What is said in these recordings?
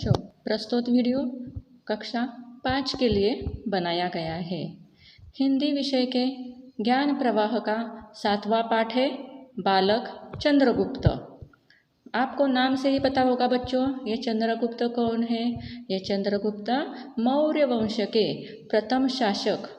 जो प्रस्तुत वीडियो कक्षा 5 के लिए बनाया गया है। हिंदी विषय के ज्ञान प्रवाह का 7वां पाठ है बालक चंद्रगुप्त। आपको नाम से ही पता होगा बच्चों, ये चंद्रगुप्त कौन है। ये चंद्रगुप्त मौर्य वंश के प्रथम शासक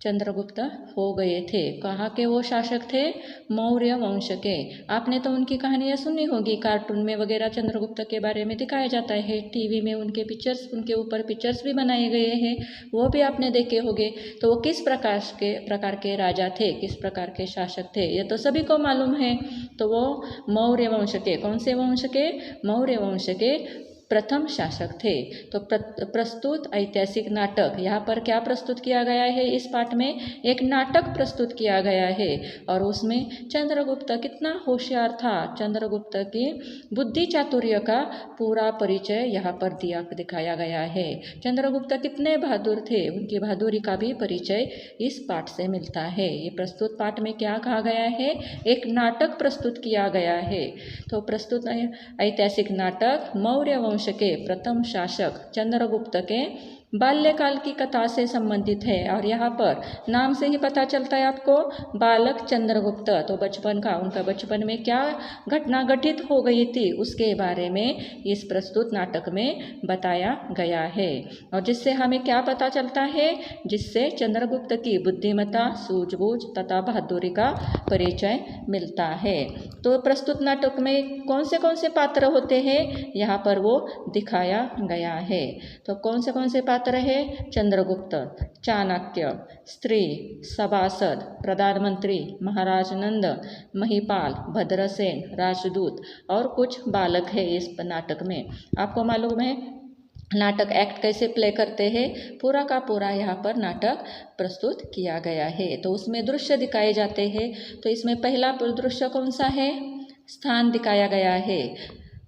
चंद्रगुप्त हो गए थे। कहाँ के वो शासक थे? मौर्य वंश के। आपने तो उनकी कहानियाँ सुनी होगी, कार्टून में वगैरह चंद्रगुप्त के बारे में दिखाया जाता है। टीवी में उनके पिक्चर्स, उनके ऊपर पिक्चर्स भी बनाए गए हैं, वो भी आपने देखे होंगे। तो वो किस प्रकार के राजा थे, किस प्रकार के शासक थे, ये तो सभी को मालूम है। तो वो मौर्य वंश के, कौन से वंश के? मौर्य वंश के प्रथम शासक थे। तो प्रस्तुत ऐतिहासिक नाटक, यहाँ पर क्या प्रस्तुत किया गया है? इस पाठ में एक नाटक प्रस्तुत किया गया है और उसमें चंद्रगुप्त कितना होशियार था, चंद्रगुप्त की बुद्धि चातुर्य का पूरा परिचय यहाँ पर दिखाया गया है। चंद्रगुप्त कितने बहादुर थे, उनकी बहादुरी का भी परिचय इस पाठ से मिलता है। ये प्रस्तुत पाठ में क्या कहा गया है? एक नाटक प्रस्तुत किया गया है। तो प्रस्तुत ऐतिहासिक नाटक मौर्य वंश के प्रथम शासक चंद्रगुप्त के बाल्यकाल की कथा से संबंधित है। और यहाँ पर नाम से ही पता चलता है आपको, बालक चंद्रगुप्त। तो बचपन का, उनका बचपन में क्या घटना घटित हो गई थी उसके बारे में इस प्रस्तुत नाटक में बताया गया है। और जिससे हमें क्या पता चलता है? जिससे चंद्रगुप्त की बुद्धिमत्ता, सूझबूझ तथा बहादुरी का परिचय मिलता है। तो प्रस्तुत नाटक में कौन से पात्र होते हैं, यहाँ पर वो दिखाया गया है। तो कौन से पात्र है? चंद्रगुप्त, चाणक्य, स्त्री, सभासद, प्रधानमंत्री, महाराज नंद, महिपाल, भद्रसेन, राजदूत और कुछ बालक है इस नाटक में। आपको मालूम है नाटक एक्ट कैसे प्ले करते हैं? पूरा का पूरा यहाँ पर नाटक प्रस्तुत किया गया है। तो उसमें दृश्य दिखाए जाते हैं। तो इसमें पहला दृश्य कौन सा है? स्थान दिखाया गया है।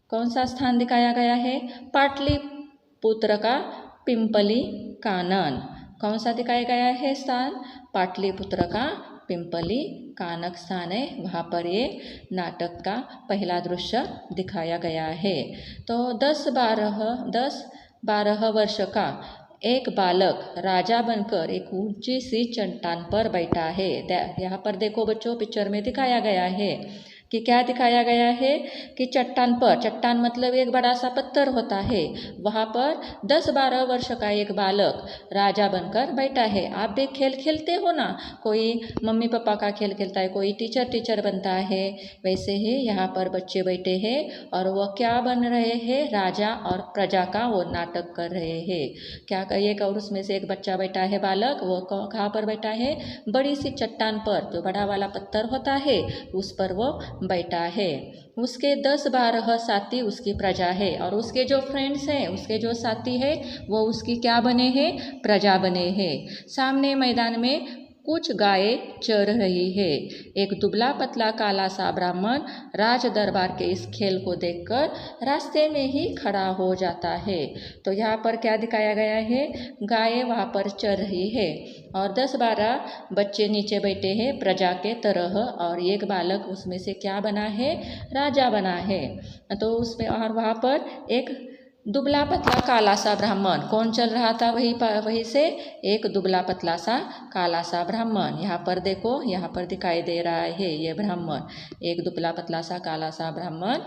कौन सा स्थान दिखाया गया है? पाटलिपुत्र का पिंपली कानन। कौन सा दिखाया गया है स्थान? पाटलिपुत्र का पिंपली कानक स्थान है, वहाँ पर ये नाटक का पहला दृश्य दिखाया गया है। तो 10-12 वर्ष का एक बालक राजा बनकर एक ऊंची सी चट्टान पर बैठा है। यहाँ पर देखो बच्चों, पिक्चर में दिखाया गया है कि क्या दिखाया गया है कि चट्टान पर, चट्टान मतलब एक बड़ा सा पत्थर होता है, वहाँ पर 10-12 वर्ष का एक बालक राजा बनकर बैठा है। आप भी खेल खेलते हो ना, कोई मम्मी पापा का खेल खेलता है, कोई टीचर बनता है, वैसे ही यहाँ पर बच्चे बैठे हैं और वो क्या बन रहे हैं? राजा और प्रजा का वो नाटक कर रहे हैं। क्या कहिए? और उसमें से एक बच्चा बैठा है, बालक, वो कहाँ पर बैठा है? बड़ी सी चट्टान पर, जो बड़ा वाला पत्थर होता है उस पर वो बैठा है। उसके 10-12 साथी उसकी प्रजा है और उसके जो फ्रेंड्स हैं, उसके जो साथी है, वो उसकी क्या बने हैं? प्रजा बने हैं। सामने मैदान में कुछ गायें चर रही है। एक दुबला पतला काला सा ब्राह्मण राज दरबार के इस खेल को देखकर रास्ते में ही खड़ा हो जाता है। तो यहाँ पर क्या दिखाया गया है? गायें वहाँ पर चर रही है और 10-12 बच्चे नीचे बैठे हैं प्रजा के तरह, और एक बालक उसमें से क्या बना है? राजा बना है। तो उसमें और वहाँ पर एक दुबला पतला काला सा ब्राह्मण, कौन चल रहा था? वही से एक दुबला पतला सा काला सा ब्राह्मण। यहाँ पर देखो, यहाँ पर दिखाई दे रहा है ये ब्राह्मण, एक दुबला पतला सा काला सा ब्राह्मण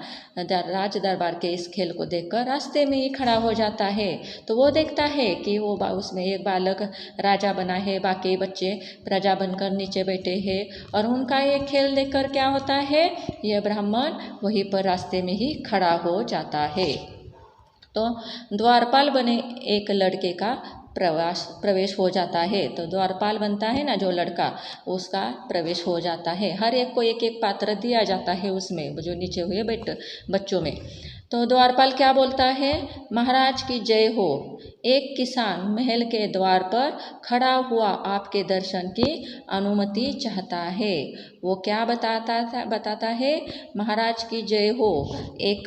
राज दरबार के इस खेल को देखकर रास्ते में ही खड़ा हो जाता है। तो वो देखता है कि वो उसमें एक बालक राजा बना है, बाकी बच्चे प्रजा बनकर नीचे बैठे हैं और उनका ये खेल देखकर क्या होता है? यह ब्राह्मण वहीं पर रास्ते में ही खड़ा हो जाता है। तो द्वारपाल बने एक लड़के का प्रवेश हो जाता है। तो द्वारपाल बनता है ना जो लड़का, उसका प्रवेश हो जाता है। हर एक को एक एक पात्र दिया जाता है उसमें, जो नीचे हुए बच्चों में। तो द्वारपाल क्या बोलता है? महाराज की जय हो। एक किसान महल के द्वार पर खड़ा हुआ आपके दर्शन की अनुमति चाहता है। वो क्या बताता है? महाराज की जय हो। एक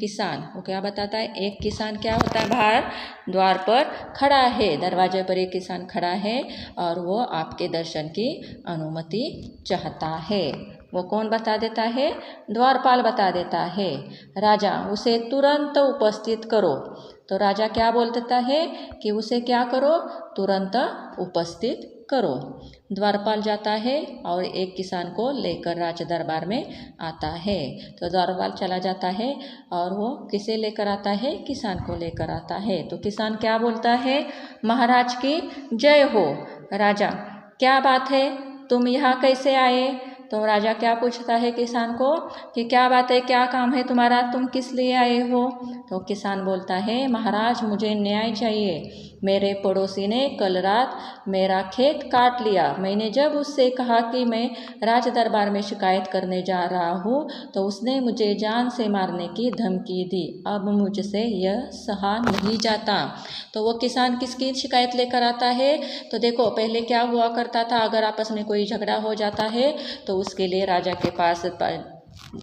किसान, वो क्या बताता है? एक किसान क्या होता है? बाहर द्वार पर खड़ा है, दरवाजे पर एक किसान खड़ा है और वो आपके दर्शन की अनुमति चाहता है। वो कौन बता देता है? द्वारपाल बता देता है। राजा, उसे तुरंत उपस्थित करो। तो राजा क्या बोल देता है कि उसे क्या करो? तुरंत उपस्थित करो। द्वारपाल जाता है और एक किसान को लेकर राज दरबार में आता है। तो द्वारपाल चला जाता है और वो किसे लेकर आता है? किसान को लेकर आता है। तो किसान क्या बोलता है? महाराज की जय हो। राजा, क्या बात है, तुम यहाँ कैसे आए? तो राजा क्या पूछता है किसान को कि क्या बात है, क्या काम है तुम्हारा, तुम किस लिए आए हो? तो किसान बोलता है, महाराज मुझे न्याय चाहिए। मेरे पड़ोसी ने कल रात मेरा खेत काट लिया। मैंने जब उससे कहा कि मैं राज दरबार में शिकायत करने जा रहा हूँ तो उसने मुझे जान से मारने की धमकी दी। अब मुझसे यह सहा नहीं जाता। तो वो किसान किसकी शिकायत लेकर आता है? तो देखो, पहले क्या हुआ करता था, अगर आपस में कोई झगड़ा हो जाता है तो उसके लिए राजा के पास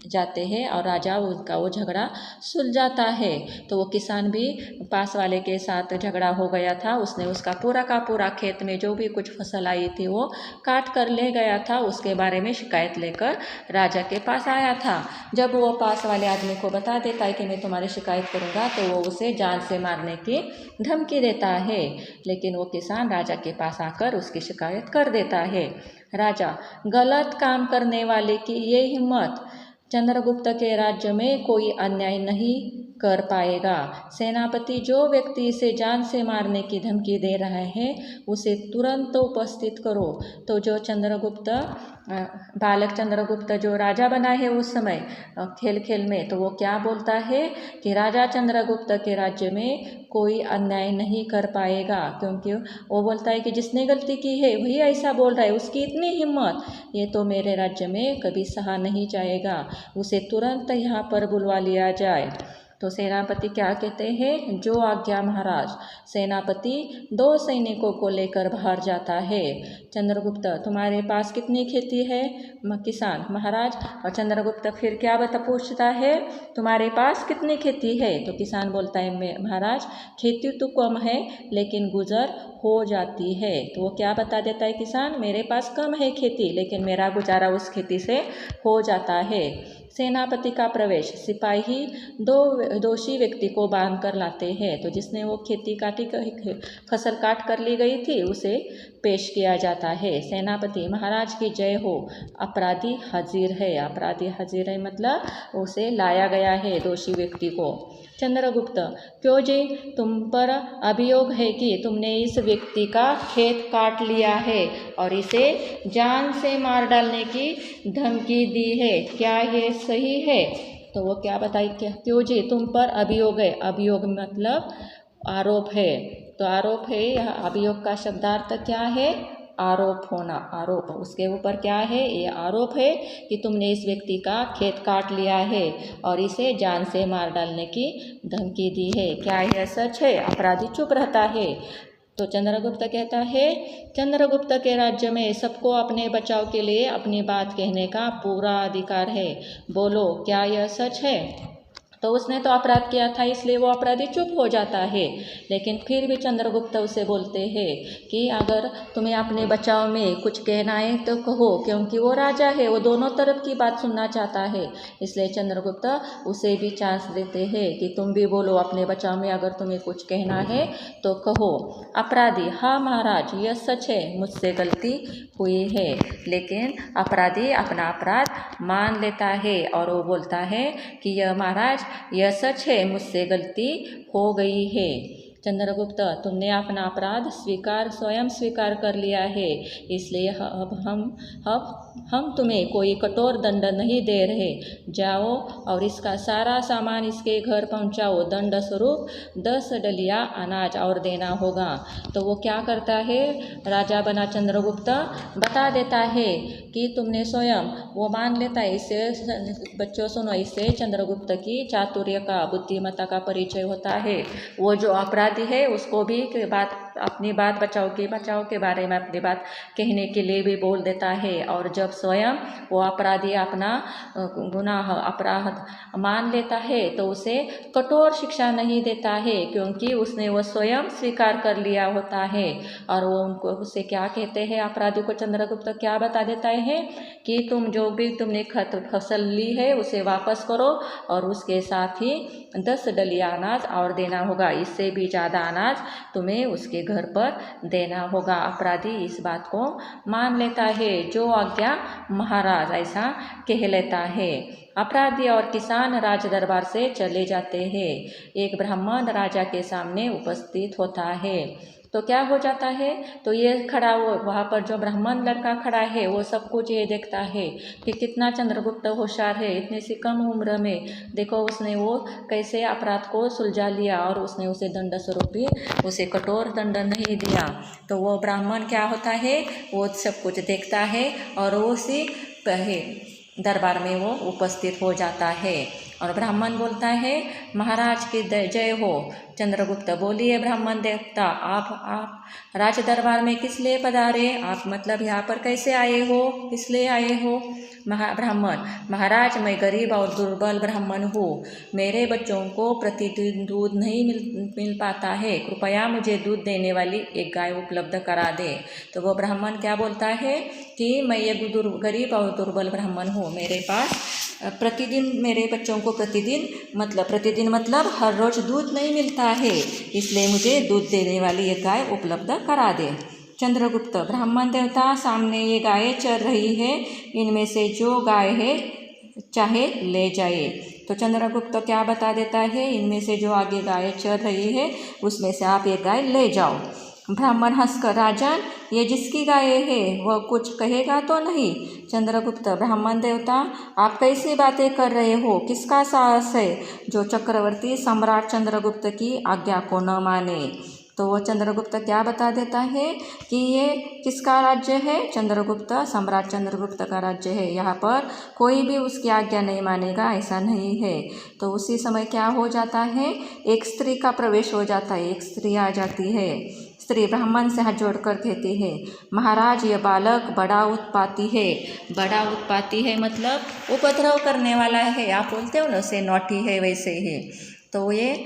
जाते हैं और राजा उनका वो झगड़ा सुलझाता है। तो वो किसान भी पास वाले के साथ झगड़ा हो गया था। उसने उसका पूरा का पूरा खेत में जो भी कुछ फसल आई थी वो काट कर ले गया था। उसके बारे में शिकायत लेकर राजा के पास आया था। जब वो पास वाले आदमी को बता देता है कि मैं तुम्हारी शिकायत करूँगा तो वो उसे जान से मारने की धमकी देता है। लेकिन वो किसान राजा के पास आकर उसकी शिकायत कर देता है। राजा, गलत काम करने वाले की ये हिम्मत, चंद्रगुप्त के राज्य में कोई अन्याय नहीं कर पाएगा। सेनापति, जो व्यक्ति इसे जान से मारने की धमकी दे रहा है उसे तुरंत उपस्थित करो। तो जो चंद्रगुप्त बालक चंद्रगुप्त जो राजा बना है उस समय खेल खेल में, तो वो क्या बोलता है कि राजा चंद्रगुप्त के राज्य में कोई अन्याय नहीं कर पाएगा, क्योंकि वो बोलता है कि जिसने गलती की है वही ऐसा बोल रहा है, उसकी इतनी हिम्मत, ये तो मेरे राज्य में कभी सहा नहीं जाएगा। उसे तुरंत यहाँ पर बुलवा लिया जाए। तो सेनापति क्या कहते हैं? जो आज्ञा महाराज। सेनापति 2 सैनिकों को लेकर बाहर जाता है। चंद्रगुप्त, तुम्हारे पास कितनी खेती है? किसान, महाराज। और चंद्रगुप्त फिर क्या पूछता है? तुम्हारे पास कितनी खेती है? तो किसान बोलता है, महाराज खेती तो कम है लेकिन गुजर हो जाती है। तो वो क्या बता देता है किसान? मेरे पास कम है खेती लेकिन मेरा गुजारा उस खेती से हो जाता है। सेनापति का प्रवेश। सिपाही 2 दोषी व्यक्ति को बांध कर लाते हैं। तो जिसने वो खेती काटी फसल काट कर ली गई थी उसे पेश किया जाता है। सेनापति, महाराज की जय हो। अपराधी हाजिर है। अपराधी हाजिर है मतलब उसे लाया गया है दोषी व्यक्ति को। चंद्रगुप्त, क्यों जी, तुम पर अभियोग है कि तुमने इस व्यक्ति का खेत काट लिया है और इसे जान से मार डालने की धमकी दी है, क्या ये सही है? तो वो क्या बताए, क्यों जी, तुम पर अभियोग है। अभियोग मतलब आरोप है। तो आरोप है, यह अभियोग का शब्दार्थ क्या है? आरोप होना। आरोप, उसके ऊपर क्या है? ये आरोप है कि तुमने इस व्यक्ति का खेत काट लिया है और इसे जान से मार डालने की धमकी दी है, क्या यह सच है? अपराधी चुप रहता है। तो चंद्रगुप्त कहता है, चंद्रगुप्त के राज्य में सबको अपने बचाव के लिए अपनी बात कहने का पूरा अधिकार है, बोलो क्या यह सच है? तो उसने तो अपराध किया था इसलिए वो अपराधी चुप हो जाता है। लेकिन फिर भी चंद्रगुप्त उसे बोलते हैं कि अगर तुम्हें अपने बचाव में कुछ कहना है तो कहो, क्योंकि वो राजा है, वो दोनों तरफ की बात सुनना चाहता है। इसलिए चंद्रगुप्त उसे भी चांस देते हैं कि तुम भी बोलो अपने बचाव में, अगर तुम्हें कुछ कहना है तो कहो। अपराधी, हाँ महाराज यह सच है, मुझसे गलती हुई है। लेकिन अपराधी अपना अपराध मान लेता है और वो बोलता है कि यह महाराज यह सच है, मुझसे गलती हो गई है। चंद्रगुप्त, तुमने अपना अपराध स्वयं स्वीकार कर लिया है, इसलिए अब हम तुम्हें कोई कठोर दंड नहीं दे रहे। जाओ और इसका सारा सामान इसके घर पहुंचाओ। दंड स्वरूप 10 डलिया अनाज और देना होगा। तो वो क्या करता है? राजा बना चंद्रगुप्त बता देता है कि तुमने स्वयं, वो मान लेता है। इससे बच्चों सुनो, इससे चंद्रगुप्त की चातुर्य का, बुद्धिमत्ता का परिचय होता है। वो जो अपराधी है उसको भी बात अपनी बात बचाव के बारे में अपनी बात कहने के लिए भी बोल देता है। और जब स्वयं वो अपराधी अपना गुनाह अपराध मान लेता है तो उसे कठोर शिक्षा नहीं देता है, क्योंकि उसने वो स्वयं स्वीकार कर लिया होता है। और वो उनको उसे क्या कहते हैं, अपराधी को चंद्रगुप्त क्या बता देता है कि तुम जो भी तुमने फसल ली है उसे वापस करो, और उसके साथ ही 10 डलिया अनाज और देना होगा, इससे भी ज़्यादा अनाज तुम्हें उसके घर पर देना होगा। अपराधी इस बात को मान लेता है, जो आज्ञा महाराज, ऐसा कह लेता है। अपराधी और किसान राज दरबार से चले जाते हैं। एक ब्राह्मण राजा के सामने उपस्थित होता है। तो क्या हो जाता है, तो ये खड़ा वो वहाँ पर जो ब्राह्मण लड़का खड़ा है वो सब कुछ ये देखता है कि कितना चंद्रगुप्त होशियार है, इतनी सी कम उम्र में देखो उसने वो कैसे अपराध को सुलझा लिया, और उसने उसे दंड स्वरूप भी उसे कठोर दंड नहीं दिया। तो वो ब्राह्मण क्या होता है, वो सब कुछ देखता है और वो उसी दरबार में वो उपस्थित हो जाता है। और ब्राह्मण बोलता है, महाराज की जय हो। चंद्रगुप्त बोलिए, ब्राह्मण देवता आप राज दरबार में किस लिए पधारे, आप मतलब यहाँ पर कैसे आए हो, किस लिए आए हो। ब्राह्मण, महाराज मैं गरीब और दुर्बल ब्राह्मण हूँ, मेरे बच्चों को प्रतिदिन दूध नहीं मिल पाता है, कृपया मुझे दूध देने वाली एक गाय उपलब्ध करा दे। तो वो ब्राह्मण क्या बोलता है कि मैं ये गरीब और दुर्बल ब्राह्मण हूँ, मेरे पास प्रतिदिन मेरे बच्चों को प्रतिदिन मतलब हर रोज दूध नहीं मिलता है, इसलिए मुझे दूध देने वाली एक गाय उपलब्ध करा दे। चंद्रगुप्त, ब्राह्मण देवता सामने ये गायें चर रही है, इनमें से जो गाय है चाहे ले जाए। तो चंद्रगुप्त क्या बता देता है, इनमें से जो आगे गाय चर रही है उसमें से आप एक गाय ले जाओ। ब्राह्मण हंसकर, राजन ये जिसकी गाय है वह कुछ कहेगा तो नहीं। चंद्रगुप्त, ब्राह्मण देवता आप कैसी बातें कर रहे हो, किसका साहस है जो चक्रवर्ती सम्राट चंद्रगुप्त की आज्ञा को न माने। तो वो चंद्रगुप्त क्या बता देता है कि ये किसका राज्य है, चंद्रगुप्त सम्राट चंद्रगुप्त का राज्य है, यहाँ पर कोई भी उसकी आज्ञा नहीं मानेगा, ऐसा नहीं है। तो उसी समय क्या हो जाता है, एक स्त्री का प्रवेश हो जाता है, एक स्त्री आ जाती है। स्त्री ब्राह्मण से हाथ जोड़कर कहती है, महाराज ये बालक बड़ा उत्पाती है। बड़ा उत्पाती है मतलब उपद्रव करने वाला है, आप बोलते हो ना उसे नॉटी है, वैसे ही। तो ये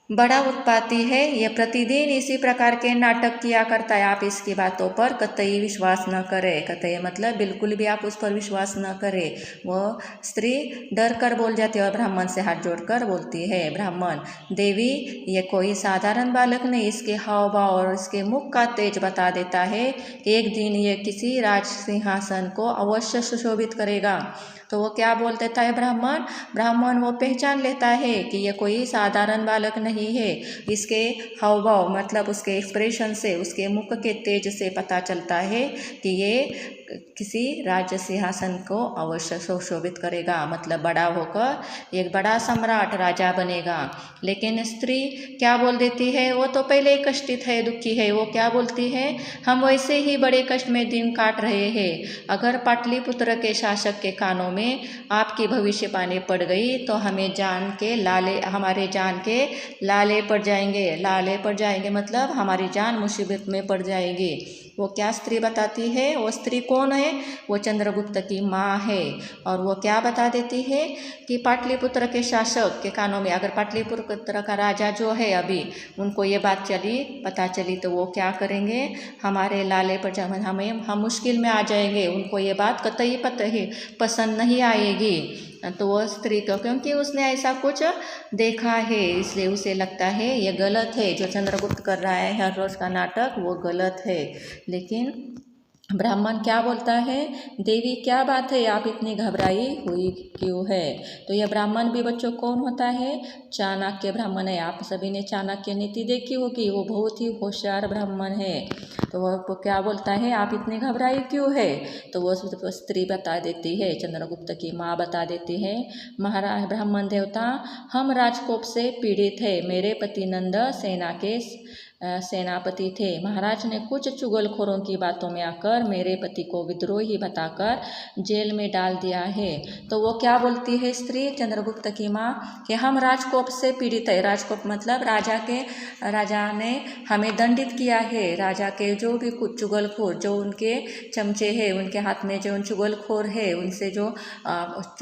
बड़ा उत्पाती है, ये प्रतिदिन इसी प्रकार के नाटक किया करता है, आप इसकी बातों पर कतई विश्वास न करें। कतई मतलब बिल्कुल भी आप उस पर विश्वास न करें। वह स्त्री डर कर बोल जाती है और ब्राह्मण से हाथ जोड़कर बोलती है, ब्राह्मण देवी ये कोई साधारण बालक नहीं, इसके हाव भाव और इसके मुख का तेज बता देता है कि एक दिन ये किसी राज सिंहासन को अवश्य सुशोभित करेगा। तो वो क्या बोल देता है ब्राह्मण वो पहचान लेता है कि ये कोई साधारण बालक नहीं है, इसके हाव भाव मतलब उसके एक्सप्रेशन से, उसके मुख के तेज से पता चलता है कि ये किसी राज्य सिंहासन को अवश्य सुशोभित करेगा, मतलब बड़ा होकर एक बड़ा सम्राट राजा बनेगा। लेकिन स्त्री क्या बोल देती है, वो तो पहले ही कष्टित है, दुखी है, वो क्या बोलती है, हम वैसे ही बड़े कष्ट में दिन काट रहे हैं, अगर पाटलिपुत्र के शासक के कानों में आपकी भविष्यवाणी पड़ गई तो हमारे जान के लाले पड़ जाएंगे मतलब हमारी जान मुसीबत में पड़ जाएगी। वो क्या स्त्री बताती है, वो स्त्री कौन है, वो चंद्रगुप्त की माँ है। और वो क्या बता देती है कि पाटलिपुत्र के शासक के कानों में, अगर पाटलिपुत्र का राजा जो है अभी उनको ये बात पता चली तो वो क्या करेंगे, हमारे लाले पर हम मुश्किल में आ जाएंगे, उनको ये बात कतई पसंद नहीं आएगी। तो वो स्त्री को, क्योंकि उसने ऐसा कुछ देखा है, इसलिए उसे लगता है ये गलत है, जो चंद्रगुप्त कर रहा है हर रोज़ का नाटक वो गलत है। लेकिन ब्राह्मण क्या बोलता है, देवी क्या बात है, आप इतनी घबराई हुई क्यों है। तो यह ब्राह्मण भी बच्चों कौन होता है, चाणक्य ब्राह्मण है। आप सभी ने चाणक्य नीति देखी होगी, वो बहुत ही होशियार ब्राह्मण है। तो वह क्या बोलता है, आप इतनी घबराई क्यों है। तो वो स्त्री बता देती है, चंद्रगुप्त की माँ बता देती है, महाराज ब्राह्मण देवता हम राजकोप से पीड़ित है, मेरे पति नंद सेना के सेनापति थे। महाराज ने कुछ चुगलखोरों की बातों में आकर मेरे पति को विद्रोही बताकर जेल में डाल दिया है। तो वो क्या बोलती है स्त्री, चंद्रगुप्त की माँ, कि हम राजकोप से पीड़ित है। राजकोप मतलब राजा ने हमें दंडित किया है। राजा के जो भी कुछ चुगलखोर, जो उनके चमचे हैं, उनके हाथ में जो चुगलखोर है, उनसे जो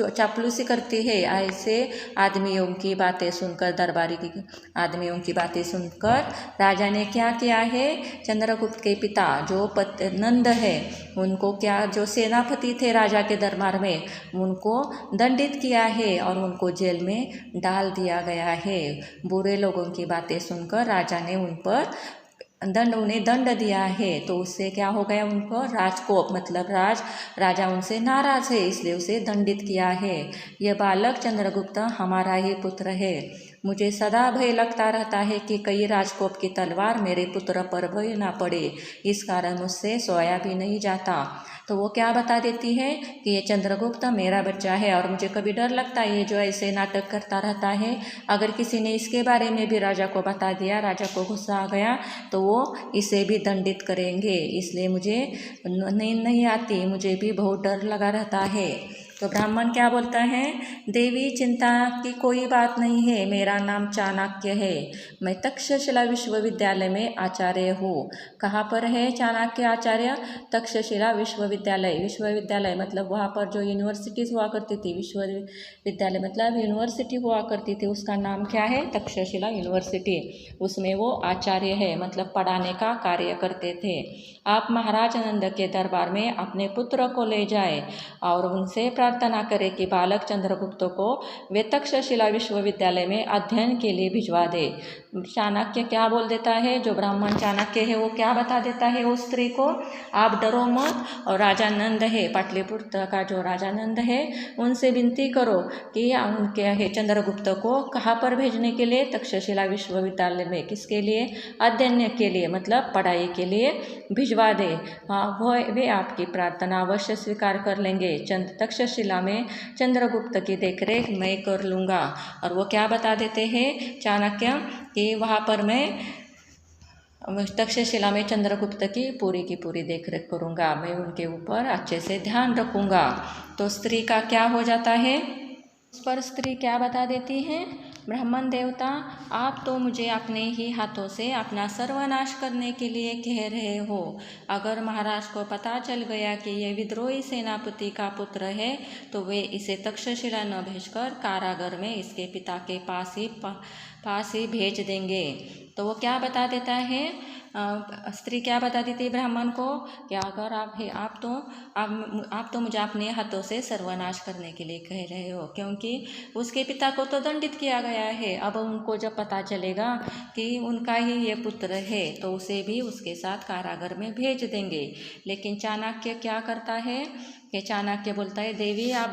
चापलूसी करती है, ऐसे आदमियों की बातें सुनकर, दरबारी की आदमियों की बातें सुनकर राजा ने क्या किया है, चंद्रगुप्त के पिता जो नंद है उनको, क्या जो सेनापति थे राजा के दरबार में, उनको दंडित किया है और उनको जेल में डाल दिया गया है। बुरे लोगों की बातें सुनकर राजा ने उन पर उन्हें दंड दिया है। तो उससे क्या हो गया, उनको राजकोप मतलब राजा उनसे नाराज है, इसलिए उसे दंडित किया है। यह बालक चंद्रगुप्त हमारा ही पुत्र है। मुझे सदा भय लगता रहता है कि कई राजकोप की तलवार मेरे पुत्र पर भय ना पड़े, इस कारण मुझसे सोया भी नहीं जाता। तो वो क्या बता देती है कि ये चंद्रगुप्त मेरा बच्चा है और मुझे कभी डर लगता है, ये जो ऐसे नाटक करता रहता है। अगर किसी ने इसके बारे में भी राजा को बता दिया, राजा को गुस्सा आ गया, तो वो इसे भी दंडित करेंगे, इसलिए मुझे नींद नहीं आती, मुझे भी बहुत डर लगा रहता है। तो ब्राह्मण क्या बोलता है, देवी चिंता की कोई बात नहीं है, मेरा नाम चाणक्य है, मैं तक्षशिला विश्वविद्यालय में आचार्य हूँ। कहाँ पर है चाणक्य आचार्य, तक्षशिला विश्वविद्यालय मतलब वहाँ पर जो यूनिवर्सिटीज़ हुआ करती थी, विश्वविद्यालय मतलब यूनिवर्सिटी हुआ करती थी, उसका नाम क्या है, तक्षशिला यूनिवर्सिटी। उसमें वो आचार्य है, मतलब पढ़ाने का कार्य करते थे। आप महाराज नंद के दरबार में अपने पुत्र को ले जाए और उनसे प्रार्थना करें कि बालक चंद्रगुप्त को वे तक्षशिला विश्वविद्यालय में अध्ययन के लिए भिजवा दे। चाणक्य क्या बोल देता है, जो ब्राह्मण चाणक्य है वो क्या बता देता है उस स्त्री को, आप डरो मत, और राजा नंद है, पाटलिपुत्र का जो राजा नंद है, उनसे विनती करो कि उनके है चंद्रगुप्त को कहाँ पर भेजने के लिए, तक्षशिला विश्वविद्यालय में। किसके लिए, अध्ययन के लिए, मतलब पढ़ाई के लिए भिजवा दे। हाँ, वे आपकी प्रार्थना अवश्य स्वीकार कर लेंगे। तक्षशिला में चंद्रगुप्त की देखरेख मैं कर लूँगा। और वो क्या बता देते हैं चाणक्य कि वहाँ पर मैं तक्षशिला में चंद्रगुप्त की पूरी देखरेख करूँगा, मैं उनके ऊपर अच्छे से ध्यान रखूँगा। तो स्त्री का क्या हो जाता है, उस पर स्त्री क्या बता देती है, ब्राह्मण देवता, आप तो मुझे अपने ही हाथों से अपना सर्वनाश करने के लिए कह रहे हो। अगर महाराज को पता चल गया कि यह विद्रोही सेनापति का पुत्र है, तो वे इसे तक्षशिला न भेजकर कारागार में इसके पिता के पास ही भेज देंगे। तो वो क्या बता देता है, स्त्री क्या बता देती है ब्राह्मण को कि अगर आप तो मुझे अपने हाथों से सर्वनाश करने के लिए कह रहे हो, क्योंकि उसके पिता को तो दंडित किया गया है। अब उनको जब पता चलेगा कि उनका ही ये पुत्र है, तो उसे भी उसके साथ कारागार में भेज देंगे। लेकिन चाणक्य क्या करता है कि चाणक्य बोलता है, देवी आप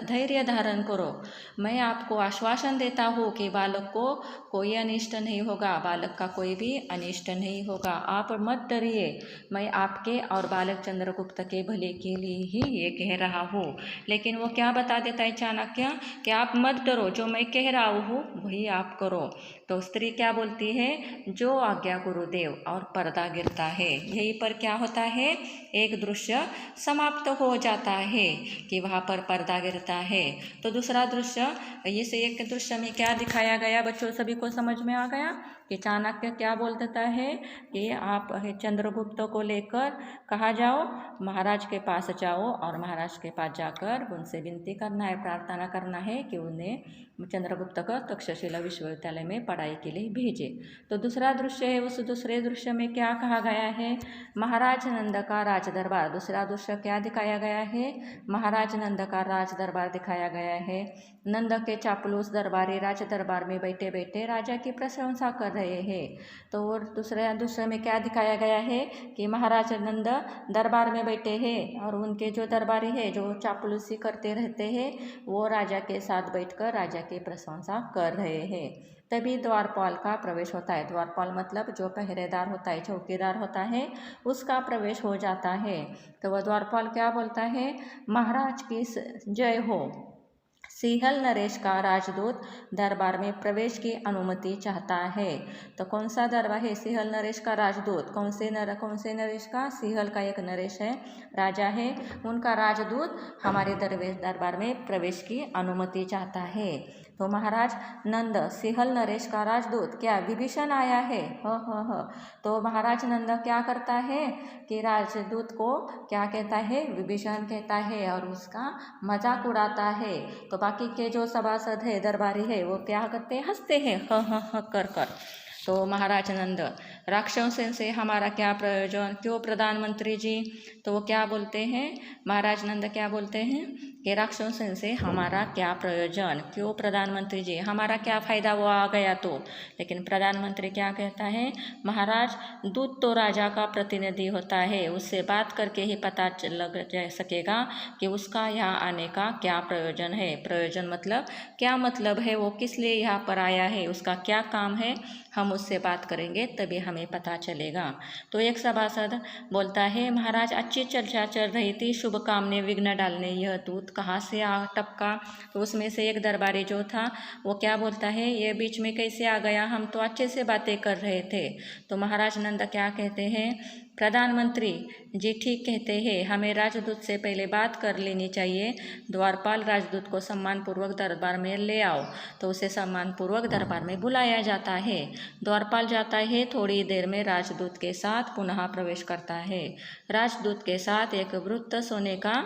धैर्य धारण करो, मैं आपको आश्वासन देता हूँ कि बालक को कोई अनिष्ट नहीं होगा, बालक का कोई भी अनिष्ट नहीं होगा, आप मत डरिए, मैं आपके और बालक चंद्रगुप्त के भले के लिए ही ये कह रहा हूँ। लेकिन वो क्या बता देता है चाणक्य कि आप मत डरो, जो मैं कह रहा हूँ वही आप करो। तो स्त्री क्या बोलती है, जो आज्ञा गुरुदेव, और पर्दा गिरता है। यहीं पर क्या होता है, एक दृश्य समाप्त हो जाता है कि वहाँ पर पर्दा गिरता है। तो दूसरा दृश्य, इस एक दृश्य में क्या दिखाया गया, बच्चों सभी को समझ में आ गया कि चाणक्य क्या बोल देता है कि आप चंद्रगुप्त को लेकर कहाँ जाओ, महाराज के पास जाओ, और महाराज के पास जाकर उनसे विनती करना है, प्रार्थना करना है कि उन्हें चंद्रगुप्त को तक्षशिला विश्वविद्यालय में पढ़ाई के लिए भेजे। तो दूसरा दृश्य है, उस दूसरे दृश्य में क्या कहा गया है, महाराज नंद का राज दरबार। दूसरा दृश्य क्या दिखाया गया है, महाराज नंद का राज दरबार दिखाया गया है। नंद के चापलूस दरबारी राज दरबार में बैठे बैठे राजा की प्रशंसा कर रहे हैं। तो और दूसरे दृश्य में क्या दिखाया गया है कि महाराज नंद दरबार में बैठे हैं और उनके जो दरबारी है जो चापलूसी करते रहते हैं, वो राजा के साथ बैठकर राजा की प्रशंसा कर रहे हैं। तभी द्वारपाल का प्रवेश होता है। द्वारपाल मतलब जो पहरेदार होता है, चौकीदार होता है, उसका प्रवेश हो जाता है। तो वह द्वारपाल क्या बोलता है, महाराज की जय हो, सिंहल नरेश का राजदूत दरबार में प्रवेश की अनुमति चाहता है। तो कौन सा दरबार है? सिंहल नरेश का राजदूत। कौन से नरेश का? सिंहल का एक नरेश है, राजा है, उनका राजदूत हमारे दरबार में प्रवेश की अनुमति चाहता है। तो महाराज नंद सिंहल नरेश का राजदूत क्या विभीषण आया है? तो महाराज नंद क्या करता है कि राजदूत को क्या कहता है? विभीषण कहता है और उसका मजाक उड़ाता है। तो बाकी के जो सभासद है, दरबारी है, वो क्या करते हैं? हंसते हैं कर कर। तो महाराज नंद राक्षसों से हमारा क्या प्रयोजन? क्यों प्रधानमंत्री जी? तो वो क्या बोलते हैं? महाराज नंद क्या बोलते हैं कि राक्षसों से हमारा क्या प्रयोजन? क्यों प्रधानमंत्री जी? हमारा क्या फ़ायदा वो आ गया तो? लेकिन प्रधानमंत्री क्या कहता है? महाराज दूत तो राजा का प्रतिनिधि होता है, उससे बात करके ही पता लग सकेगा कि उसका यहाँ आने का क्या प्रयोजन है। प्रयोजन मतलब क्या मतलब है, वो किस लिए यहाँ पर आया है, उसका क्या काम है, हम उससे बात करेंगे तभी हमें पता चलेगा। तो एक सभासद बोलता है, महाराज अच्छी चर्चा चल रही थी, शुभ काम ने विघ्न डालने यह दूत कहाँ से आ टपका? तो उसमें से एक दरबारी जो था वो क्या बोलता है, ये बीच में कैसे आ गया, हम तो अच्छे से बातें कर रहे थे। तो महाराज नंद क्या कहते हैं? प्रधानमंत्री जी ठीक कहते हैं, हमें राजदूत से पहले बात कर लेनी चाहिए। द्वारपाल राजदूत को सम्मानपूर्वक दरबार में ले आओ। तो उसे सम्मानपूर्वक दरबार में बुलाया जाता है। द्वारपाल जाता है, थोड़ी देर में राजदूत के साथ पुनः प्रवेश करता है। राजदूत के साथ एक वृत्त सोने का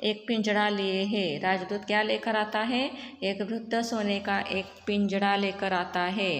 एक पिंजड़ा लिए है। राजदूत क्या लेकर आता है? एक वृत्त सोने का एक पिंजड़ा लेकर आता है।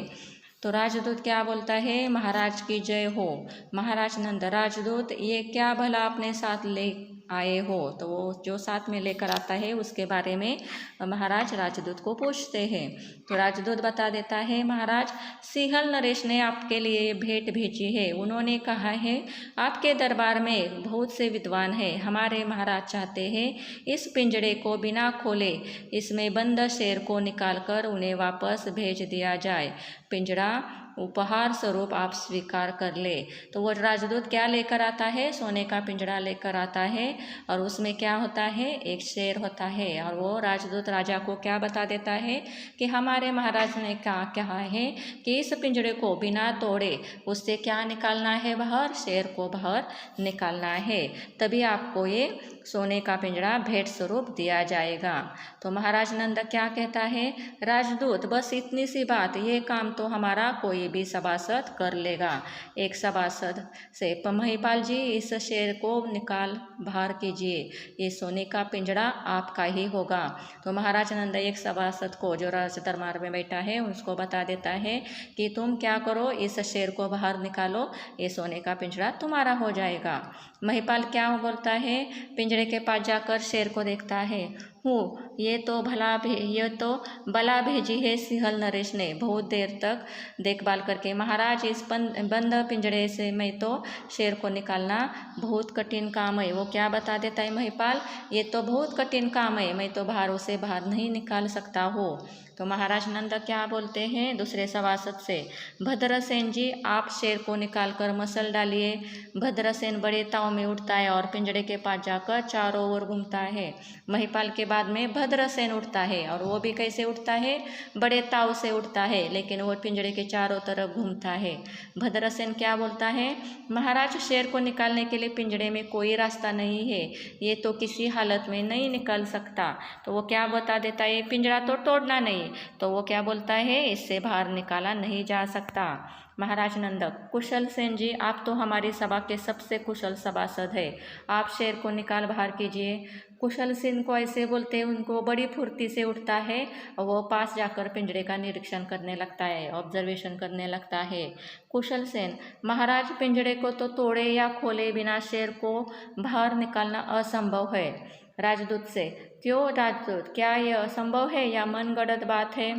तो राजदूत क्या बोलता है? महाराज की जय हो। महाराज नंद राजदूत ये क्या भला अपने साथ ले आए हो? तो वो जो साथ में लेकर आता है उसके बारे में महाराज राजदूत को पूछते हैं। तो राजदूत बता देता है, महाराज सिंहल नरेश ने आपके लिए भेंट भेजी है। उन्होंने कहा है आपके दरबार में बहुत से विद्वान हैं, हमारे महाराज चाहते हैं इस पिंजड़े को बिना खोले इसमें बंद शेर को निकालकर उन्हें वापस भेज दिया जाए। पिंजड़ा उपहार स्वरूप आप स्वीकार कर ले। तो वो राजदूत क्या लेकर आता है? सोने का पिंजड़ा लेकर आता है और उसमें क्या होता है? एक शेर होता है। और वो राजदूत राजा को क्या बता देता है कि हमारे महाराज ने क्या कहा है कि इस पिंजड़े को बिना तोड़े उससे क्या निकालना है? बाहर, शेर को बाहर निकालना है, तभी आपको ये सोने का पिंजड़ा भेंट स्वरूप दिया जाएगा। तो महाराज नंद क्या कहता है? राजदूत बस इतनी सी बात, ये काम तो हमारा कोई भी सभासद कर लेगा। एक सभासद से, महिपाल जी इस शेर को निकाल बाहर कीजिए, ये सोने का पिंजड़ा आपका ही होगा। तो महाराज नंद एक सभासद को जो राज दरबार में बैठा है उसको बता देता है कि तुम क्या करो, इस शेर को बाहर निकालो, ये सोने का पिंजड़ा तुम्हारा हो जाएगा। महिपाल क्या बोलता है? पिंजड़े के पास जाकर शेर को देखता है, ये तो बला भेजी है सिंहल नरेश ने, बहुत देर तक देखभाल करके। महाराज इस बंद पिंजड़े से मैं तो शेर को निकालना बहुत कठिन काम है। वो क्या बता देता है महिपाल? ये तो बहुत कठिन काम है, मैं तो उसे बाहर नहीं निकाल सकता हूँ। तो महाराज नंद क्या बोलते हैं दूसरे सभासद से, भद्रसेन जी आप शेर को निकालकर मसल डालिए। भद्रसेन बड़े ताव में उठता है और पिंजड़े के पास जाकर चारों ओर घूमता है। महिपाल के बाद में भद्रसेन उठता है और वो भी कैसे उठता है? बड़े ताव से उठता है, लेकिन वो पिंजड़े के चारों तरफ घूमता है। भद्रसेन क्या बोलता है? महाराज शेर को निकालने के लिए पिंजड़े में कोई रास्ता नहीं है, ये तो किसी हालत में नहीं निकल सकता। तो वो क्या बता देता है? पिंजड़ा तो तोड़ना नहीं। तो वो क्या बोलता है? इससे बाहर निकाला नहीं जा सकता। महाराज नंद, कुशल सेन जी आप तो हमारी सभा के सबसे कुशल सभासद है, आप शेर को निकाल बाहर कीजिए। कुशल सेन को ऐसे बोलते, उनको बड़ी फुर्ती से उठता है और वो पास जाकर पिंजड़े का निरीक्षण करने लगता है, ऑब्जर्वेशन करने लगता है। कुशल सेन, महाराज पिंजड़े को तो तोड़े या खोले बिना शेर को बाहर निकालना असंभव है। राजदूत से, क्यों राजदूत, क्या यह असंभव है या मनगढ़ंत बात है?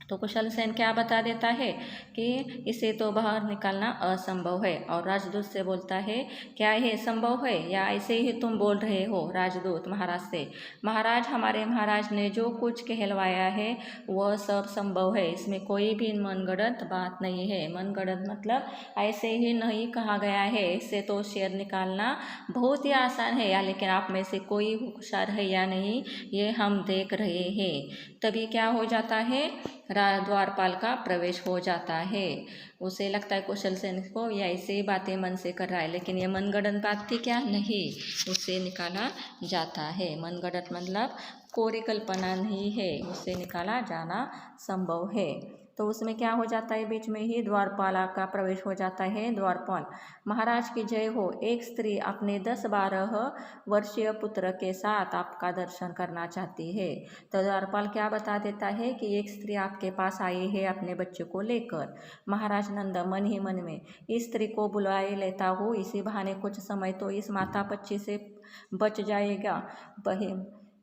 तो कुशल सेन क्या बता देता है कि इसे तो बाहर निकालना असंभव है। और राजदूत से बोलता है क्या यह संभव है या ऐसे ही तुम बोल रहे हो। राजदूत महाराज से, महाराज हमारे महाराज ने जो कुछ कहलवाया है वह सब संभव है, इसमें कोई भी मनगढ़ंत बात नहीं है। मनगढ़ंत मतलब ऐसे ही नहीं कहा गया है। इससे तो शेर निकालना बहुत ही आसान है, या लेकिन आप में से कोई होशियार है या नहीं ये हम देख रहे हैं। तभी क्या हो जाता है, द्वारपाल का प्रवेश हो जाता है। उसे लगता है कुशल सेन को या ऐसे बातें मन से कर रहा है, लेकिन ये मनगढ़ंत बात थी क्या, नहीं, उससे निकाला जाता है। मनगढ़ंत मतलब कोरी कल्पना नहीं है, उससे निकाला जाना संभव है। तो उसमें क्या हो जाता है, बीच में ही द्वारपाल का प्रवेश हो जाता है। द्वारपाल, महाराज की जय हो, एक स्त्री अपने 10-12 वर्षीय पुत्र के साथ आपका दर्शन करना चाहती है। तो द्वारपाल क्या बता देता है कि एक स्त्री आपके पास आई है अपने बच्चे को लेकर। महाराज नंद मन ही मन में इस स्त्री को बुलाए लेता हूँ, इसी बहाने कुछ समय तो इस माता पक्षी से बच जाएगा,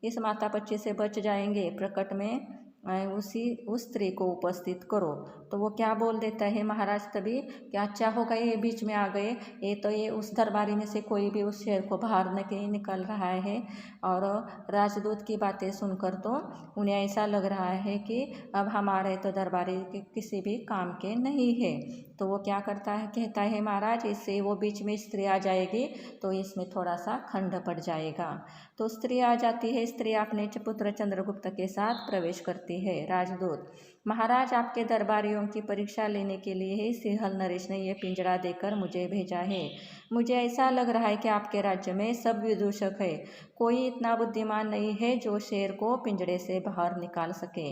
इस माता पक्षी से बच जाएंगे। प्रकट में उस स्त्री को उपस्थित करो। तो वो क्या बोल देता है महाराज तभी कि अच्छा होगा ये बीच में आ गए, ये उस दरबारी में से कोई भी उस शेर को बाहर नहीं निकल रहा है। और राजदूत की बातें सुनकर तो उन्हें ऐसा लग रहा है कि अब हमारे तो दरबारी किसी भी काम के नहीं है। तो वो क्या करता है, कहता है महाराज इससे वो बीच में स्त्री आ जाएगी तो इसमें थोड़ा सा खंड पड़ जाएगा। तो स्त्री आ जाती है। स्त्री अपने पुत्र चंद्रगुप्त के साथ प्रवेश करती है। राजदूत, महाराज आपके दरबारियों की परीक्षा लेने के लिए ही सिंहल नरेश ने यह पिंजरा देकर मुझे भेजा है। मुझे ऐसा लग रहा है कि आपके राज्य में सब विदूषक है, कोई इतना बुद्धिमान नहीं है जो शेर को पिंजरे से बाहर निकाल सके।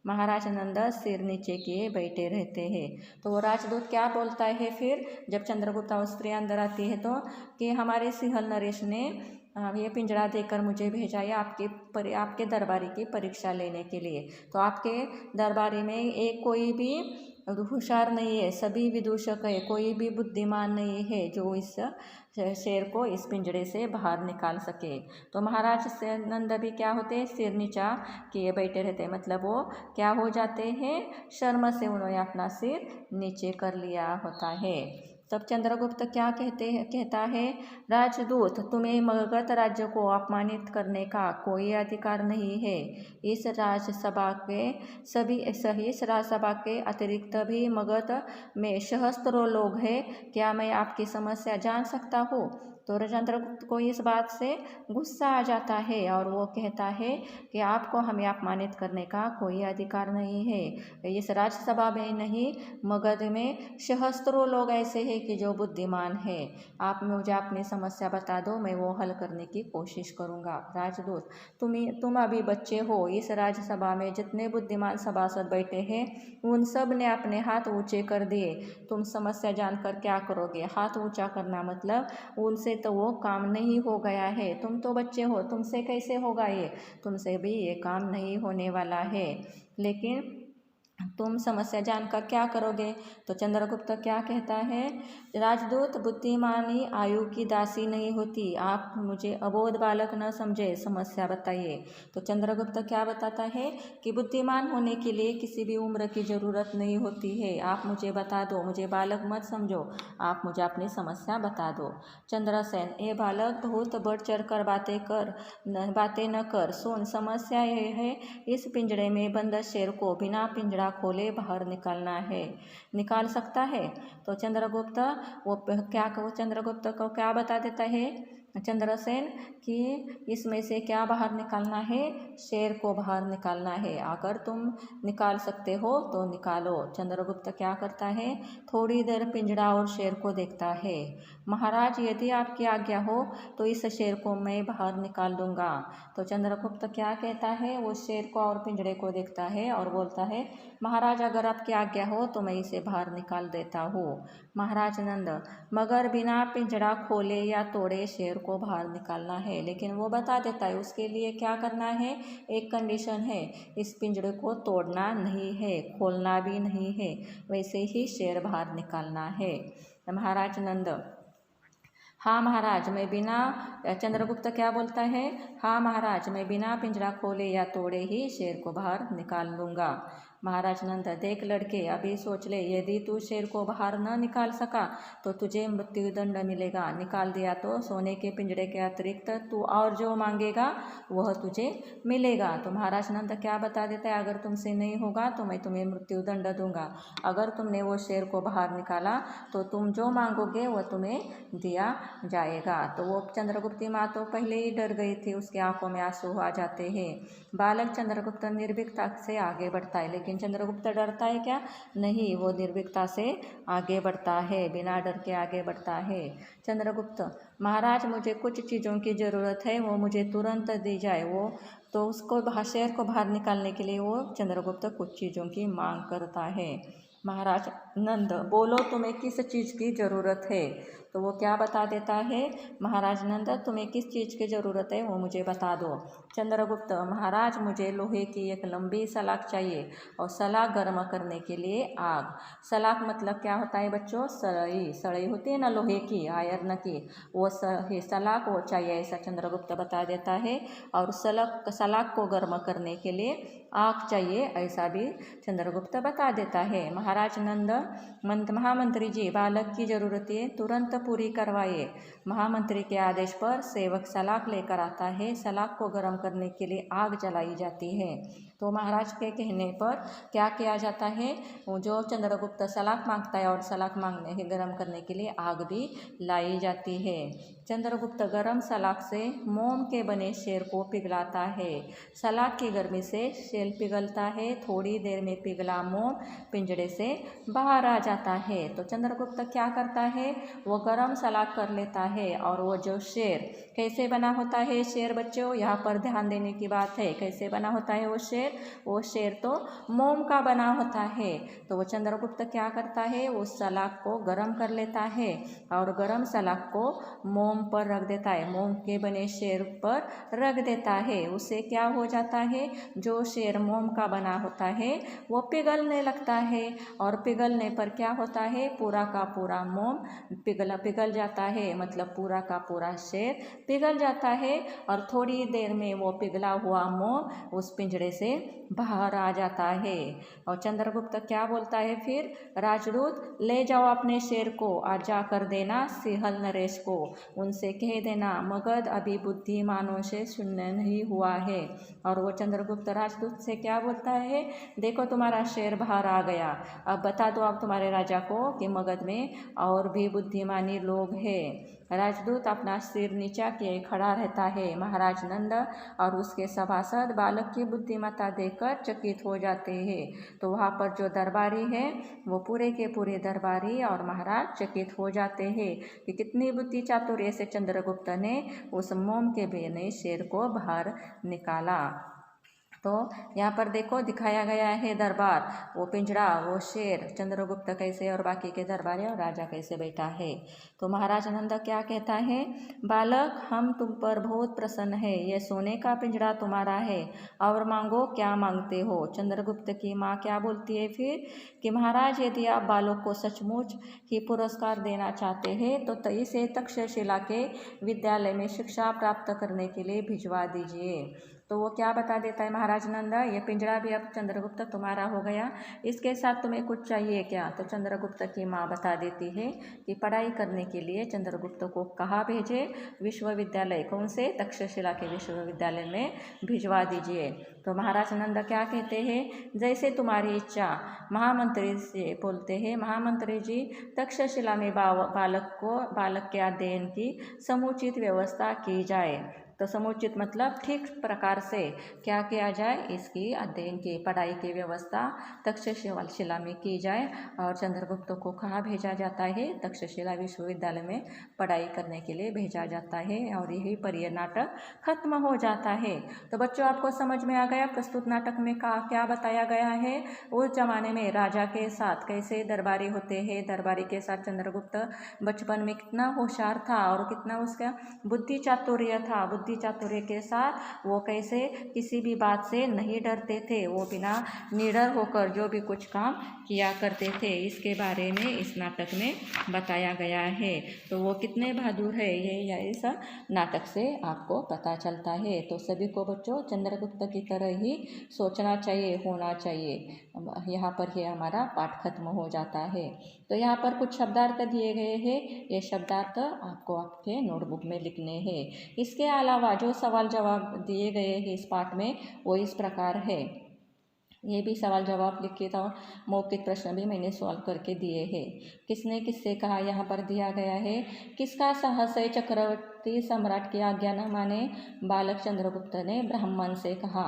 महाराज नंद सिर नीचे किए बैठे रहते हैं। तो वो राजदूत क्या बोलता है फिर, जब चंद्रगुप्त और स्त्री अंदर आती है तो कि हमारे सिंहल नरेश ने ये पिंजरा देकर मुझे भेजा है आपके दरबारी की परीक्षा लेने के लिए। तो आपके दरबारी में एक कोई भी होशियार नहीं है, सभी विदूषक है, कोई भी बुद्धिमान नहीं है जो इस शेर को इस पिंजरे से बाहर निकाल सके। तो महाराज से नंद भी क्या होते हैं, सिर नीचा किए बैठे रहते हैं, मतलब वो क्या हो जाते हैं, शर्म से उन्होंने अपना सिर नीचे कर लिया होता है। तब चंद्रगुप्त क्या कहता है, राजदूत तुम्हें मगध राज्य को अपमानित करने का कोई अधिकार नहीं है। इस राजसभा के अतिरिक्त भी मगध में सहस्त्रों लोग हैं, क्या मैं आपकी समस्या जान सकता हूँ। तो चंद्रगुप्त को इस बात से गुस्सा आ जाता है और वो कहता है कि आपको हमें अपमानित करने का कोई अधिकार नहीं है। इस राज्यसभा में नहीं, मगध में सहस्त्रों लोग ऐसे हैं कि जो बुद्धिमान है। आप मुझे अपनी समस्या बता दो, मैं वो हल करने की कोशिश करूँगा। राजदूत, तुम अभी बच्चे हो, इस राज्यसभा में जितने बुद्धिमान सभासद बैठे हैं उन सब ने अपने हाथ ऊंचे कर दिए, तुम समस्या जानकर क्या करोगे। हाथ ऊंचा करना मतलब उनसे तो वो काम नहीं हो गया है, तुम तो बच्चे हो, तुमसे कैसे होगा ये, तुमसे भी ये काम नहीं होने वाला है, लेकिन तुम समस्या जानकर क्या करोगे। तो चंद्रगुप्त क्या कहता है, राजदूत बुद्धिमानी आयु की दासी नहीं होती, आप मुझे अबोध बालक न समझे, समस्या बताइए। तो चंद्रगुप्त क्या बताता है कि बुद्धिमान होने के लिए किसी भी उम्र की ज़रूरत नहीं होती है, आप मुझे बता दो, मुझे बालक मत समझो, आप मुझे अपनी समस्या बता दो। चंद्रसेन, ए बालक बहुत बढ़ चढ़ कर बातें न कर, सुन, समस्या यह है इस पिंजरे में बंद शेर को बिना पिंजरा खोले बाहर निकालना है, निकाल सकता है। तो चंद्रगुप्त चंद्रगुप्त को क्या बता देता है चंद्रसेन कि इसमें से क्या बाहर निकालना है, शेर को बाहर निकालना है, अगर तुम निकाल सकते हो तो निकालो। चंद्रगुप्त क्या करता है, थोड़ी देर पिंजरा और शेर को देखता है। महाराज यदि आपकी आज्ञा हो तो इस शेर को मैं बाहर निकाल दूंगा। तो चंद्रगुप्त क्या कहता है, वो शेर को और पिंजरे को देखता है और बोलता है, महाराज अगर आपकी आज्ञा हो तो मैं इसे बाहर निकाल देता हूँ। महाराज नंद, मगर बिना पिंजरा खोले या तोड़े शेर को बाहर निकालना है, लेकिन वो बता देता है उसके लिए क्या करना है, एक कंडीशन है, इस पिंजरे को तोड़ना नहीं है, खोलना भी नहीं है, वैसे ही शेर बाहर निकालना है। महाराज नंद, हाँ महाराज मैं बिना, चंद्रगुप्त क्या बोलता है, हाँ महाराज मैं बिना पिंजरा खोले या तोड़े ही शेर को बाहर निकाल लूँगा। महाराज नंद, देख लड़के, अभी सोच ले, यदि तू शेर को बाहर न निकाल सका तो तुझे मृत्युदंड मिलेगा, निकाल दिया तो सोने के पिंजरे के अतिरिक्त तू और जो मांगेगा वह तुझे मिलेगा। तो महाराज नंद क्या बता देता है, अगर तुमसे नहीं होगा तो मैं तुम्हें मृत्युदंड दूंगा, अगर तुमने वो शेर को बाहर निकाला तो तुम जो मांगोगे वह तुम्हें दिया जाएगा। तो वो चंद्रगुप्ती माँ तो पहले ही डर गई थी, उसकी आंखों में आंसू आ जाते हैं। बालक चंद्रगुप्त निर्भीकता से आगे बढ़ता है, लेकिन चंद्रगुप्त डरता है क्या? नहीं, वो निर्भीकता से आगे बढ़ता है, बिना डर के आगे बढ़ता है। चंद्रगुप्त, महाराज मुझे कुछ चीज़ों की ज़रूरत है, वो मुझे तुरंत दी जाए। वो तो उसको शेर को बाहर निकालने के लिए वो चंद्रगुप्त कुछ चीज़ों की मांग करता है। महाराज नंद, बोलो तुम्हें किस चीज़ की ज़रूरत है? तो वो क्या बता देता है, महाराज नंद तुम्हें किस चीज़ की ज़रूरत है वो मुझे बता दो। चंद्रगुप्त, महाराज मुझे लोहे की एक लंबी सलाख चाहिए और सलाख गर्म करने के लिए आग। सलाख मतलब क्या होता है बच्चों? सळई, सळई होती है ना लोहे की, आयरन की, वो सलाख वो चाहिए, ऐसा चंद्रगुप्त बता देता है। और सलाख को गर्म करने के लिए आग चाहिए, ऐसा भी चंद्रगुप्त बता देता है। महाराज नंद, महामंत्री जी, बालक की ज़रूरतें तुरंत पूरी करवाइए। महामंत्री के आदेश पर सेवक सलाख लेकर आता है, सलाख को गर्म करने के लिए आग जलाई जाती है। तो महाराज के कहने पर क्या किया जाता है, जो चंद्रगुप्त सलाख मांगता है और सलाख मांगने गर्म करने के लिए आग भी लाई जाती है। चंद्रगुप्त गर्म सलाख से मोम के बने शेर को पिघलाता है, सलाख की गर्मी से शेर पिघलता है, थोड़ी देर में पिघला मोम पिंजरे से बाहर आ जाता है। तो चंद्रगुप्त क्या करता है, वो गर्म सलाख कर लेता है और वो जो शेर कैसे बना होता है, शेर बच्चों यहाँ पर ध्यान देने की बात है, कैसे बना होता है वो शेर? वो शेर तो मोम का बना होता है। तो वो चंद्रगुप्त क्या करता है, उस सलाख को गर्म कर लेता है और गर्म सलाख को मोम पर रख देता है, मोम के बने शेर पर रख देता है। उससे क्या हो जाता है, जो शेर मोम का बना होता है वो पिघलने लगता है और पिघलने पर क्या होता है, पूरा का पूरा मोम पिघल जाता है, मतलब पूरा का पूरा शेर पिघल जाता है और थोड़ी देर में वो पिघला हुआ मोम उस पिंजरे से बाहर आ जाता है। और चंद्रगुप्त क्या बोलता है फिर, राजदूत ले जाओ अपने शेर को, आज जा कर देना सिंहल नरेश को, उनसे कह देना मगध अभी बुद्धिमानों से शून्य नहीं हुआ है। और वो चंद्रगुप्त राजदूत से क्या बोलता है, देखो तुम्हारा शेर बाहर आ गया, अब बता दो आप तुम्हारे राजा को कि मगध में और भी बुद्धिमानी लोग हैं। राजदूत अपना सिर नीचा किए खड़ा रहता है। महाराज नंद और उसके सभासद बालक की बुद्धिमत्ता देखकर चकित हो जाते हैं। तो वहाँ पर जो दरबारी है वो पूरे के पूरे दरबारी और महाराज चकित हो जाते हैं कि कितनी बुद्धि चातुर्य से चंद्रगुप्त ने उस मोम के बने शेर को बाहर निकाला। तो यहाँ पर देखो दिखाया गया है दरबार, वो पिंजरा, वो शेर, चंद्रगुप्त कैसे और बाकी के दरबारी और राजा कैसे बैठा है। तो महाराज नंद क्या कहता है, बालक हम तुम पर बहुत प्रसन्न है, ये सोने का पिंजरा तुम्हारा है, और मांगो क्या मांगते हो। चंद्रगुप्त की माँ क्या बोलती है फिर कि महाराज यदि आप बालक को सचमुच ही पुरस्कार देना चाहते हैं तो इसे तक्षशिला के विद्यालय में शिक्षा प्राप्त करने के लिए भिजवा दीजिए। तो वो क्या बता देता है महाराज नंद, ये पिंजरा भी अब चंद्रगुप्त तुम्हारा हो गया, इसके साथ तुम्हें कुछ चाहिए क्या? तो चंद्रगुप्त की माँ बता देती है कि पढ़ाई करने के लिए चंद्रगुप्त को कहाँ भेजे, विश्वविद्यालय, कौन से? तक्षशिला के विश्वविद्यालय में भिजवा दीजिए। तो महाराज नंद क्या कहते हैं, जैसे तुम्हारी इच्छा। महामंत्री से बोलते हैं, महामंत्री जी तक्षशिला में बालक के अध्ययन की समुचित व्यवस्था की जाए। तो समुचित मतलब ठीक प्रकार से क्या किया जाए, इसकी अध्ययन की पढ़ाई की व्यवस्था तक्षशिला में की जाए। और चंद्रगुप्त को कहाँ भेजा जाता है, तक्षशिला विश्वविद्यालय में पढ़ाई करने के लिए भेजा जाता है। और यही पर यह नाटक खत्म हो जाता है। तो बच्चों आपको समझ में आ गया प्रस्तुत नाटक में क्या बताया गया है। उस जमाने में राजा के साथ कैसे दरबारी होते हैं, दरबारी के साथ चंद्रगुप्त बचपन में कितना होशियार था और कितना उसका बुद्धि चातुर्य था, बुद्धि चातुर्य के साथ वो कैसे किसी भी बात से नहीं डरते थे, वो बिना निडर होकर जो भी कुछ काम किया करते थे, इसके बारे में इस नाटक में बताया गया है। तो वो कितने बहादुर है ये इस नाटक से आपको पता चलता है। तो सभी को बच्चों चंद्रगुप्त की तरह ही सोचना चाहिए, होना चाहिए। यहाँ पर ही हमारा पाठ खत्म हो जाता है। तो यहाँ पर कुछ शब्दार्थ दिए गए हैं, ये शब्दार्थ आपको आपके नोटबुक में लिखने हैं। इसके अलावा जो सवाल जवाब दिए गए हैं इस पाठ में वो इस प्रकार है। ये भी सवाल जवाब लिखे था, मौखिक प्रश्न भी मैंने सॉल्व करके दिए हैं। किसने किससे कहा यहाँ पर दिया गया है। किसका साहस है चक्रवर्ती सम्राट की आज्ञा न माने। बालक चंद्रगुप्त ने ब्राह्मण से कहा।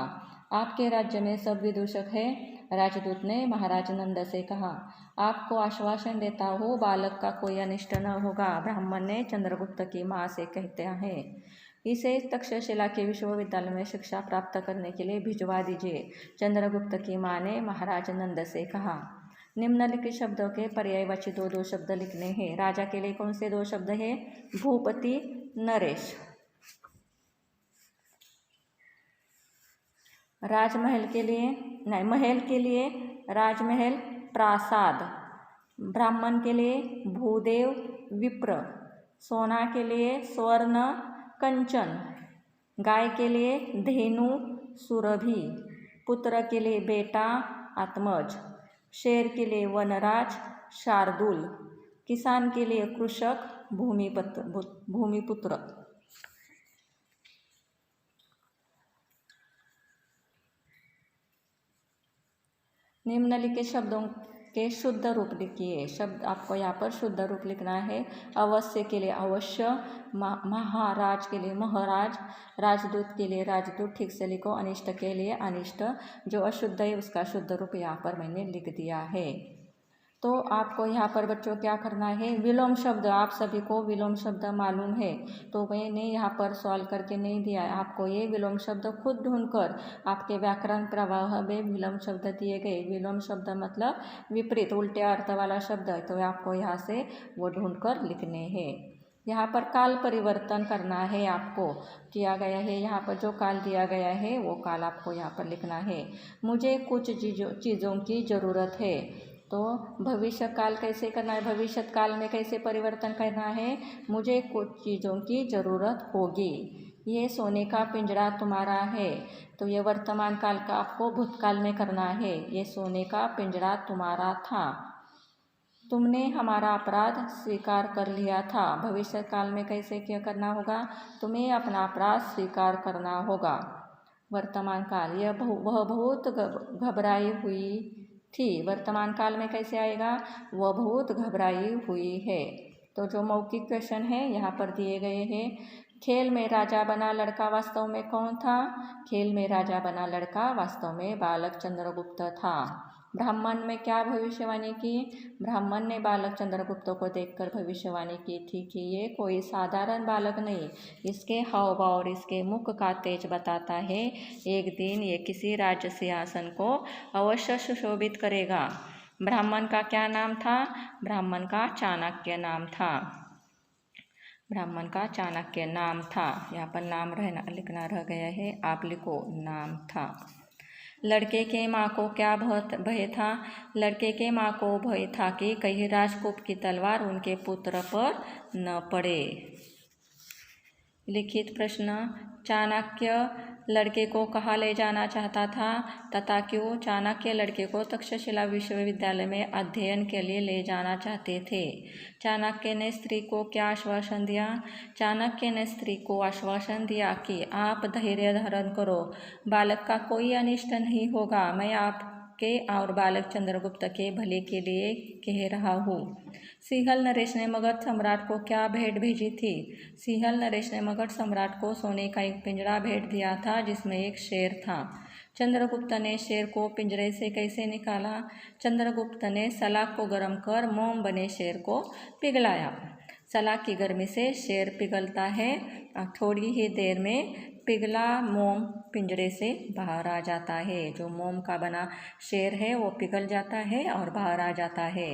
आपके राज्य में सब विदूषक है। राजदूत ने महाराज नंद से कहा। आपको आश्वासन देता हूँ बालक का कोई अनिष्ट न होगा। ब्राह्मण ने चंद्रगुप्त की माँ से कहते हैं इसे तक्षशिला के विश्वविद्यालय में शिक्षा प्राप्त करने के लिए भिजवा दीजिए। चंद्रगुप्त की माँ ने महाराज नंद से कहा। निम्नलिखित शब्दों के पर्यायवाची दो शब्द लिखने हैं। राजा के लिए कौन से दो शब्द हैं। भूपति नरेश। राजमहल के लिए नहीं, महल के लिए राजमहल प्रासाद। ब्राह्मण के लिए भूदेव विप्र। सोना के लिए स्वर्ण कंचन। गाय के लिए धेनु सुरभि। पुत्र के लिए बेटा आत्मज। शेर के लिए वनराज शार्दुल। किसान के लिए कृषक भूमिपुत्र। निम्नलिखित शब्दों के शुद्ध रूप लिखिए। शब्द आपको यहाँ पर शुद्ध रूप लिखना है। अवश्य के लिए अवश्य। महाराज के लिए महाराज। राजदूत के लिए राजदूत, ठीक से लिखो। अनिष्ट के लिए अनिष्ट। जो अशुद्ध है उसका शुद्ध रूप यहाँ पर मैंने लिख दिया है। तो आपको यहाँ पर बच्चों क्या करना है। विलोम शब्द, आप सभी को विलोम शब्द मालूम है तो मैंने यहाँ पर सॉल्व करके नहीं दिया है। आपको ये विलोम शब्द खुद ढूंढकर, आपके व्याकरण प्रवाह में विलोम शब्द दिए गए। विलोम शब्द मतलब विपरीत, उल्टे अर्थ वाला शब्द, तो आपको यहाँ से वो ढूंढकर लिखने हैं। यहाँ पर काल परिवर्तन करना है, आपको किया गया है। यहाँ पर जो काल दिया गया है वो काल आपको यहाँ पर लिखना है। मुझे कुछ चीज़ों की ज़रूरत है। तो भविष्य काल कैसे करना है, भविष्य काल में कैसे परिवर्तन करना है। मुझे कुछ चीज़ों की ज़रूरत होगी। ये सोने का पिंजरा तुम्हारा है, तो ये वर्तमान काल का आपको भूतकाल में करना है। ये सोने का पिंजरा तुम्हारा था। तुमने हमारा अपराध स्वीकार कर लिया था। भविष्य काल में कैसे क्या करना होगा, तुम्हें अपना अपराध स्वीकार करना होगा। वर्तमान काल, वह बहुत घबराई हुई थी। वर्तमान काल में कैसे आएगा, वह बहुत घबराई हुई है। तो जो मौखिक क्वेश्चन है यहाँ पर दिए गए हैं। खेल में राजा बना लड़का वास्तव में कौन था। खेल में राजा बना लड़का वास्तव में बालक चंद्रगुप्त था। ब्राह्मण में क्या भविष्यवाणी की, ब्राह्मण ने बालक चंद्रगुप्त को देखकर भविष्यवाणी की थी कि ये कोई साधारण बालक नहीं, इसके हाव भाव और इसके मुख का तेज बताता है एक दिन ये किसी राज्य सिंहासन को अवश्य सुशोभित करेगा। ब्राह्मण का क्या नाम था, ब्राह्मण का चाणक्य नाम था। ब्राह्मण का चाणक्य नाम था। यहाँ पर नाम लिखना रह गया है, आप लिखो नाम था। लड़के के माँ को क्या भय था, लड़के के माँ को भय था कि कहीं राजकुप की तलवार उनके पुत्र पर न पड़े। लिखित प्रश्न, चाणक्य लड़के को कहाँ ले जाना चाहता था तथा क्यों। चाणक्य लड़के को तक्षशिला विश्वविद्यालय में अध्ययन के लिए ले जाना चाहते थे। चाणक्य ने स्त्री को क्या आश्वासन दिया, चाणक्य ने स्त्री को आश्वासन दिया कि आप धैर्य धारण करो, बालक का कोई अनिष्ट नहीं होगा। मैं आपके और बालक चंद्रगुप्त के भले के लिए कह रहा हूँ। सिंहल नरेश ने मगध सम्राट को क्या भेंट भेजी थी, सिंहल नरेश ने मगध सम्राट को सोने का एक पिंजरा भेंट दिया था जिसमें एक शेर था। चंद्रगुप्त ने शेर को पिंजरे से कैसे निकाला, चंद्रगुप्त ने सलाख को गर्म कर मोम बने शेर को पिघलाया। सलाख की गर्मी से शेर पिघलता है और थोड़ी ही देर में पिघला मोम पिंजरे से बाहर आ जाता है। जो मोम का बना शेर है वो पिघल जाता है और बाहर आ जाता है।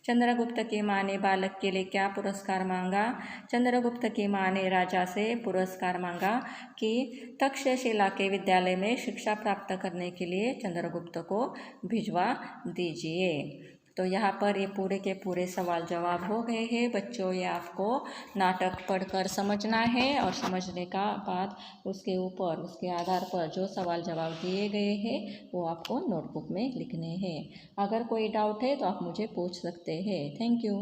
चंद्रगुप्त की माँ ने बालक के लिए क्या पुरस्कार मांगा? चंद्रगुप्त की माँ ने राजा से पुरस्कार मांगा कि तक्षशिला के विद्यालय में शिक्षा प्राप्त करने के लिए चंद्रगुप्त को भिजवा दीजिए। तो यहाँ पर ये पूरे के पूरे सवाल जवाब हो गए हैं बच्चों। ये आपको नाटक पढ़कर समझना है और समझने का बाद उसके ऊपर उसके आधार पर जो सवाल जवाब दिए गए हैं वो आपको नोटबुक में लिखने हैं। अगर कोई डाउट है तो आप मुझे पूछ सकते हैं। Thank you.